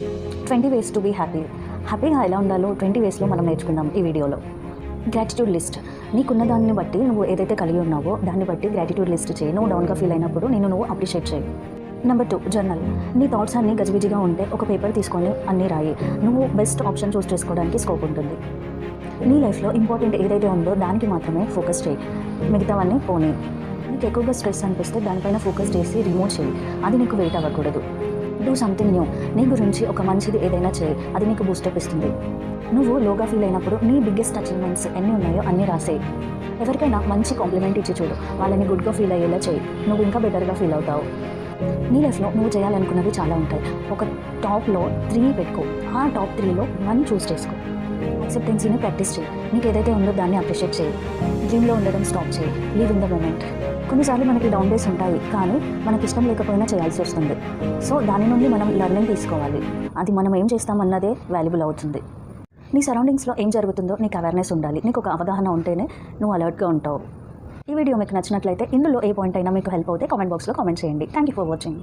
20 ways to be happy. హ్యాపీగా ఎలా ఉండాలో 20 వేస్లో మనం నేర్చుకుందాం ఈ వీడియోలో. Gratitude list. నీకున్న దాన్ని బట్టి నువ్వు ఏదైతే కలిగి ఉన్నావో దాన్ని బట్టి గ్రాటిట్యూడ్ లిస్ట్ చేయి. నువ్వు డౌన్గా ఫీల్ అయినప్పుడు నువ్వు అప్రిషియేట్ చేయి. Number 2, journal. నీ థాట్స్ అన్నీ గజిబిజిగా ఉంటే ఒక పేపర్ తీసుకొని అన్నీ రాయి. నువ్వు బెస్ట్ ఆప్షన్ చూస్ చేసుకోవడానికి స్కోప్ ఉంటుంది. నీ లైఫ్లో ఇంపార్టెంట్ ఏదైతే ఉందో దానికి మాత్రమే ఫోకస్ చేయి, మిగతావన్నీ పోనీ. నీకు ఎక్కువగా స్ట్రెస్ అనిపిస్తే దానిపైన ఫోకస్ చేసి రిమూవ్ చేయి, అది నీకు వెయిట్ అవ్వకూడదు. Do something new. నీ గురించి ఒక మంచిది ఏదైనా చేయి, అది నీకు బూస్టప్ ఇస్తుంది. నువ్వు లోగా ఫీల్ అయినప్పుడు నీ బిగ్గెస్ట్ అచీవ్మెంట్స్ ఎన్ని ఉన్నాయో అన్నీ రాసేయి. ఎవరికైనా మంచి కాంప్లిమెంట్ ఇచ్చి చూడు, వాళ్ళని గుడ్గా ఫీల్ అయ్యేలా చేయి, నువ్వు ఇంకా బెటర్గా ఫీల్ అవుతావు. నీ లైఫ్లో నువ్వు చేయాలనుకున్నవి చాలా ఉంటాయి. ఒక టాప్లో 3 పెట్టుకో, ఆ టాప్ 3లో 1 చూస్ చేసుకో. యాక్సెప్టెన్సీని ప్రాక్టీస్ చేయి. నీకు ఏదైతే ఉందో దాన్ని అప్రిషియేట్ చేయి. డ్రీమ్లో ఉండడం స్టాప్ చేయి. Leave in the moment. కొన్నిసార్లు మనకి డౌన్ డేస్ ఉంటాయి, కానీ మనకి ఇష్టం లేకపోయినా చేయాల్సి వస్తుంది. సో దాని నుండి మనం లెర్నింగ్ తీసుకోవాలి. అది మనం ఏం చేస్తామన్నదే వాల్యుబుల్ అవుతుంది. నీ సరౌండింగ్స్లో ఏం జరుగుతుందో నీకు అవేర్నెస్ ఉండాలి. నీకు ఒక అవగాహన ఉంటేనే నువ్వు అలర్ట్గా ఉంటావు. ఈ వీడియో మీకు నచ్చినట్లయితే ఇందులో ఏ పాయింట్ అయినా మీకు హెల్ప్ అవుతే కామెంట్ బాక్స్లో కామెంట్ చేయండి. Thank you for watching.